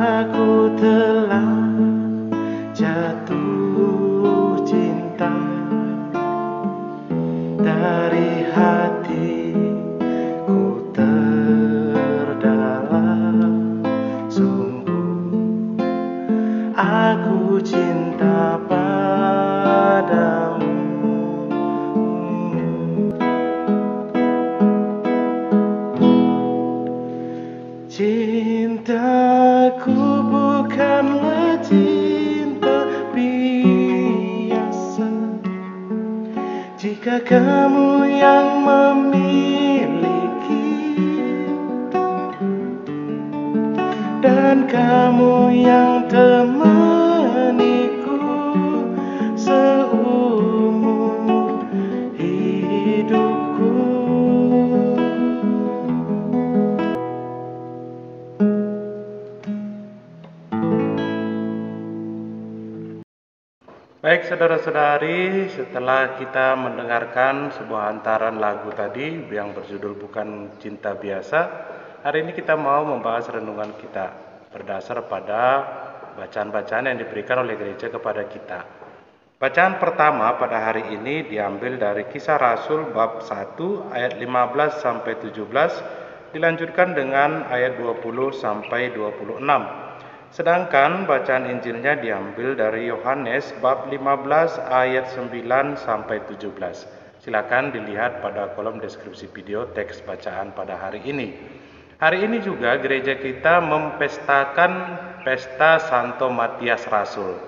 Aku telah jatuh cinta dari hatiku terdalam. Sungguh aku cinta padamu. Cintaku bukanlah cinta biasa. Jika kamu yang memiliki dan kamu yang temaniku seumur hidupku. Baik saudara-saudari, setelah kita mendengarkan sebuah hantaran lagu tadi yang berjudul Bukan Cinta Biasa, hari ini kita mau membahas renungan kita berdasar pada bacaan-bacaan yang diberikan oleh gereja kepada kita. Bacaan pertama pada hari ini diambil dari Kisah Rasul bab 1 ayat 15 sampai 17, dilanjutkan dengan ayat 20 sampai 26. Sedangkan bacaan Injilnya diambil dari Yohanes bab 15 ayat 9 sampai 17. Silakan dilihat pada kolom deskripsi video teks bacaan pada hari ini. Hari ini juga gereja kita mempestakan pesta Santo Matias Rasul.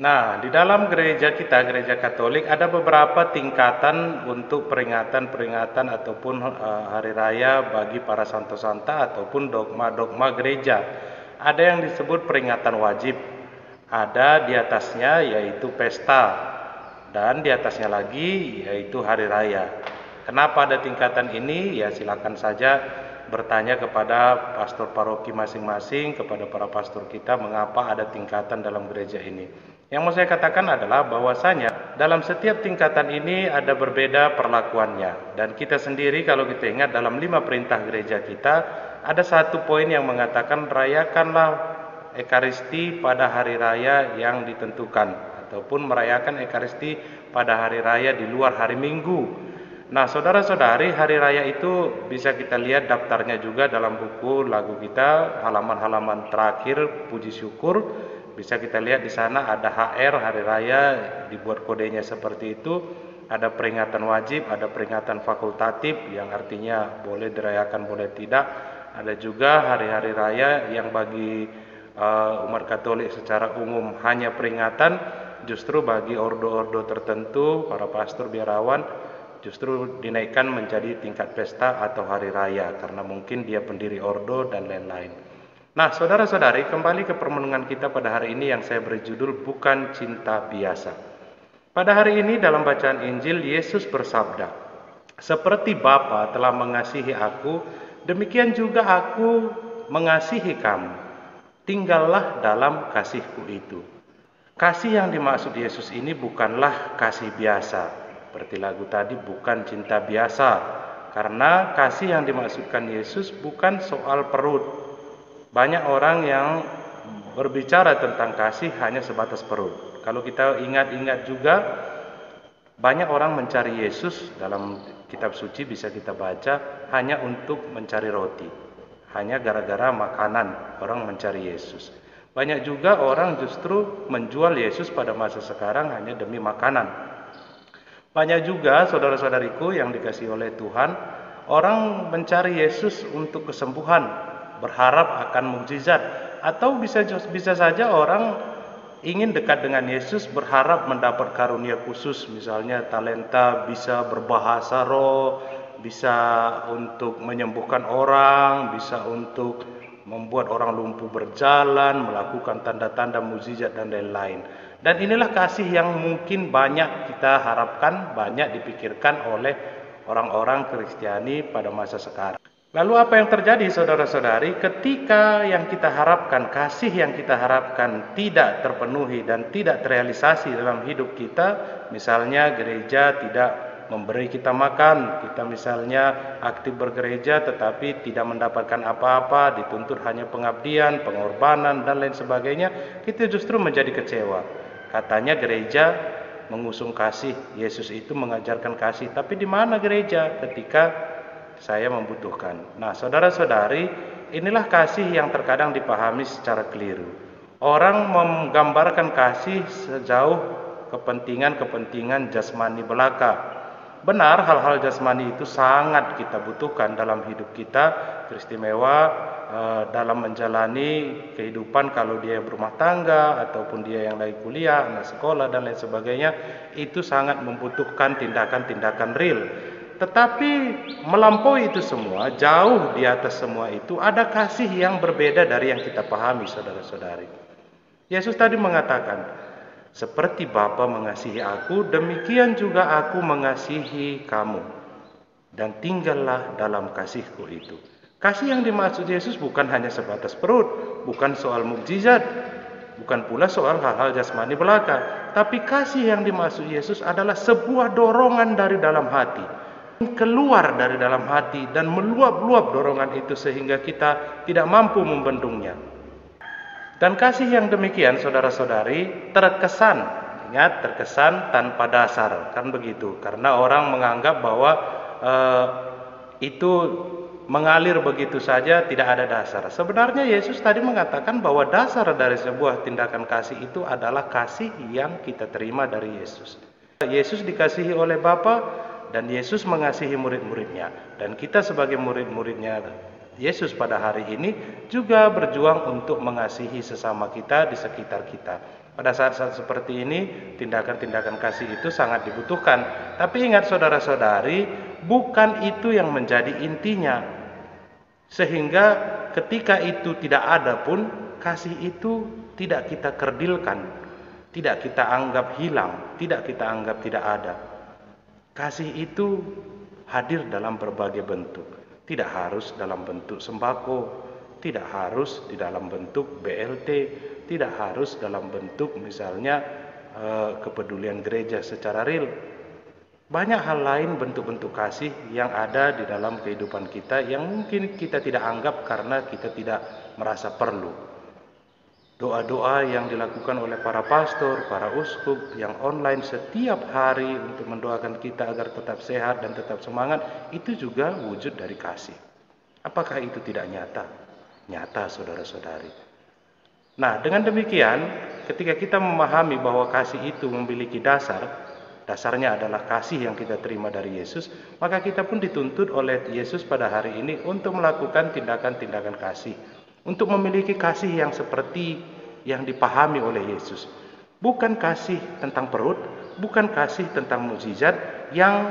Nah, di dalam gereja kita, gereja Katolik, ada beberapa tingkatan untuk peringatan-peringatan ataupun hari raya bagi para santo-santa ataupun dogma-dogma gereja. Ada yang disebut peringatan wajib, ada di atasnya yaitu pesta, dan di atasnya lagi yaitu hari raya. Kenapa ada tingkatan ini? Ya silakan saja bertanya kepada pastor paroki masing-masing, kepada para pastor kita, mengapa ada tingkatan dalam gereja ini. Yang mau saya katakan adalah bahwasanya dalam setiap tingkatan ini ada berbeda perlakuannya. Dan kita sendiri kalau kita ingat dalam 5 perintah gereja kita, ada satu poin yang mengatakan rayakanlah Ekaristi pada hari raya yang ditentukan, ataupun merayakan Ekaristi pada hari raya di luar hari Minggu. Nah, saudara-saudari, hari raya itu bisa kita lihat daftarnya juga dalam buku lagu kita, halaman-halaman terakhir puji syukur. Bisa kita lihat di sana ada HR, hari raya, dibuat kodenya seperti itu. Ada peringatan wajib, ada peringatan fakultatif yang artinya boleh dirayakan, boleh tidak. Ada juga hari-hari raya yang bagi umat Katolik secara umum hanya peringatan, justru bagi ordo-ordo tertentu, para pastor biarawan, justru dinaikkan menjadi tingkat pesta atau hari raya, karena mungkin dia pendiri ordo dan lain-lain. Nah, saudara-saudari, kembali ke permenungan kita pada hari ini yang saya beri judul Bukan Cinta Biasa. Pada hari ini dalam bacaan Injil, Yesus bersabda, "Seperti Bapa telah mengasihi aku, demikian juga aku mengasihi kamu. Tinggallah dalam kasihku itu." Kasih yang dimaksud Yesus ini bukanlah kasih biasa. Seperti lagu tadi, bukan cinta biasa. Karena kasih yang dimaksudkan Yesus bukan soal perut. Banyak orang yang berbicara tentang kasih hanya sebatas perut. Kalau kita ingat-ingat juga, banyak orang mencari Yesus dalam kitab suci bisa kita baca hanya untuk mencari roti. Hanya gara-gara makanan orang mencari Yesus. Banyak juga orang justru menjual Yesus pada masa sekarang hanya demi makanan. Banyak juga saudara-saudariku yang dikasihi oleh Tuhan, orang mencari Yesus untuk kesembuhan, berharap akan mukjizat, atau bisa saja orang ingin dekat dengan Yesus berharap mendapat karunia khusus, misalnya talenta bisa berbahasa roh, bisa untuk menyembuhkan orang, bisa untuk membuat orang lumpuh berjalan, melakukan tanda-tanda mukjizat dan lain-lain. Dan inilah kasih yang mungkin banyak kita harapkan, banyak dipikirkan oleh orang-orang Kristiani pada masa sekarang. Lalu apa yang terjadi saudara-saudari ketika yang kita harapkan, kasih yang kita harapkan tidak terpenuhi dan tidak terrealisasi dalam hidup kita? Misalnya gereja tidak memberi kita makan. Kita misalnya aktif bergereja tetapi tidak mendapatkan apa-apa, dituntut hanya pengabdian, pengorbanan, dan lain sebagainya, kita justru menjadi kecewa. Katanya gereja mengusung kasih, Yesus itu mengajarkan kasih, tapi di mana gereja ketika saya membutuhkan? Nah, saudara-saudari, inilah kasih yang terkadang dipahami secara keliru. Orang menggambarkan kasih sejauh kepentingan-kepentingan jasmani belaka. Benar, hal-hal jasmani itu sangat kita butuhkan dalam hidup kita, teristimewa dalam menjalani kehidupan. Kalau dia berumah tangga ataupun dia yang lagi kuliah, anak sekolah dan lain sebagainya, itu sangat membutuhkan tindakan-tindakan real. Tetapi melampaui itu semua, jauh di atas semua itu, ada kasih yang berbeda dari yang kita pahami, saudara-saudari. Yesus tadi mengatakan, seperti Bapa mengasihi aku, demikian juga aku mengasihi kamu. Dan tinggallah dalam kasihku itu. Kasih yang dimaksud Yesus bukan hanya sebatas perut, bukan soal mukjizat, bukan pula soal hal-hal jasmani belaka. Tapi kasih yang dimaksud Yesus adalah sebuah dorongan dari dalam hati. Keluar dari dalam hati dan meluap-luap dorongan itu sehingga kita tidak mampu membendungnya. Dan kasih yang demikian, saudara-saudari, terkesan, ingat, terkesan tanpa dasar, kan begitu. Karena orang menganggap bahwa itu mengalir begitu saja, tidak ada dasar. Sebenarnya Yesus tadi mengatakan bahwa dasar dari sebuah tindakan kasih itu adalah kasih yang kita terima dari Yesus. Yesus dikasihi oleh Bapa dan Yesus mengasihi murid-muridnya. Dan kita sebagai murid-muridnya Yesus pada hari ini juga berjuang untuk mengasihi sesama kita di sekitar kita. Pada saat-saat seperti ini, tindakan-tindakan kasih itu sangat dibutuhkan. Tapi ingat saudara-saudari, bukan itu yang menjadi intinya. Sehingga ketika itu tidak ada pun, kasih itu tidak kita kerdilkan, tidak kita anggap hilang, tidak kita anggap tidak ada. Kasih itu hadir dalam berbagai bentuk. Tidak harus dalam bentuk sembako, tidak harus di dalam bentuk BLT, tidak harus dalam bentuk misalnya kepedulian gereja secara real. Banyak hal lain bentuk-bentuk kasih yang ada di dalam kehidupan kita yang mungkin kita tidak anggap karena kita tidak merasa perlu. Doa-doa yang dilakukan oleh para pastor, para uskup yang online setiap hari untuk mendoakan kita agar tetap sehat dan tetap semangat, itu juga wujud dari kasih. Apakah itu tidak nyata? Nyata, saudara-saudari. Nah, dengan demikian, ketika kita memahami bahwa kasih itu memiliki dasarnya adalah kasih yang kita terima dari Yesus, maka kita pun dituntut oleh Yesus pada hari ini untuk melakukan tindakan-tindakan kasih. Untuk memiliki kasih yang seperti yang dipahami oleh Yesus. Bukan kasih tentang perut, bukan kasih tentang mukjizat yang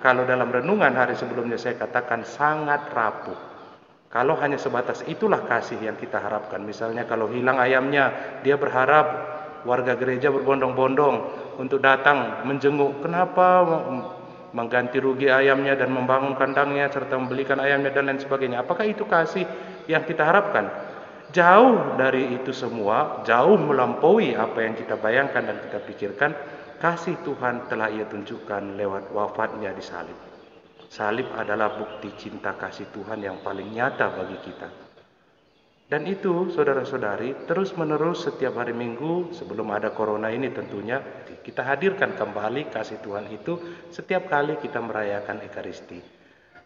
kalau dalam renungan hari sebelumnya saya katakan sangat rapuh. Kalau hanya sebatas itulah kasih yang kita harapkan. Misalnya kalau hilang ayamnya, dia berharap warga gereja berbondong-bondong untuk datang menjenguk. Kenapa mengganti rugi ayamnya dan membangun kandangnya serta membelikan ayamnya dan lain sebagainya? Apakah itu kasih yang kita harapkan? Jauh dari itu semua, jauh melampaui apa yang kita bayangkan dan kita pikirkan. Kasih Tuhan telah Ia tunjukkan lewat wafatnya di salib. Salib adalah bukti cinta kasih Tuhan yang paling nyata bagi kita. Dan itu, saudara-saudari, terus-menerus setiap hari Minggu sebelum ada corona ini tentunya kita hadirkan kembali kasih Tuhan itu setiap kali kita merayakan Ekaristi.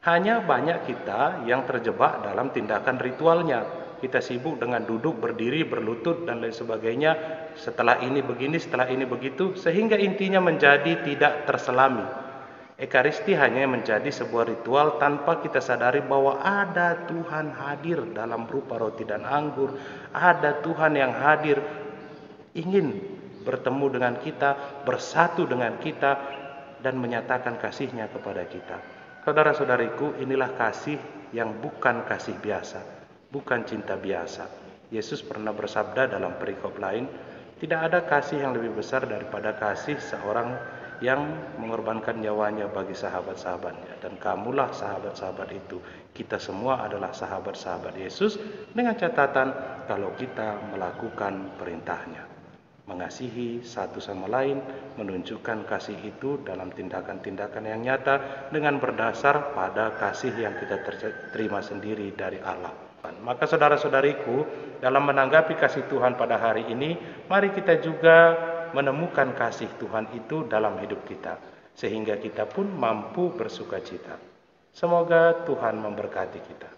Hanya banyak kita yang terjebak dalam tindakan ritualnya. Kita sibuk dengan duduk, berdiri, berlutut, dan lain sebagainya. Setelah ini begini, setelah ini begitu. Sehingga intinya menjadi tidak terselami. Ekaristi hanya menjadi sebuah ritual tanpa kita sadari bahwa ada Tuhan hadir dalam rupa roti dan anggur. Ada Tuhan yang hadir ingin bertemu dengan kita, bersatu dengan kita, dan menyatakan kasih-Nya kepada kita. Saudara-saudariku, inilah kasih yang bukan kasih biasa, bukan cinta biasa. Yesus pernah bersabda dalam perikop lain, tidak ada kasih yang lebih besar daripada kasih seorang yang mengorbankan nyawanya bagi sahabat-sahabatnya. Dan kamulah sahabat-sahabat itu. Kita semua adalah sahabat-sahabat Yesus dengan catatan kalau kita melakukan perintahnya. mengasihi satu sama lain, menunjukkan kasih itu dalam tindakan-tindakan yang nyata dengan berdasar pada kasih yang kita terima sendiri dari Allah. Maka saudara-saudariku, dalam menanggapi kasih Tuhan pada hari ini, mari kita juga menemukan kasih Tuhan itu dalam hidup kita, sehingga kita pun mampu bersukacita. Semoga Tuhan memberkati kita.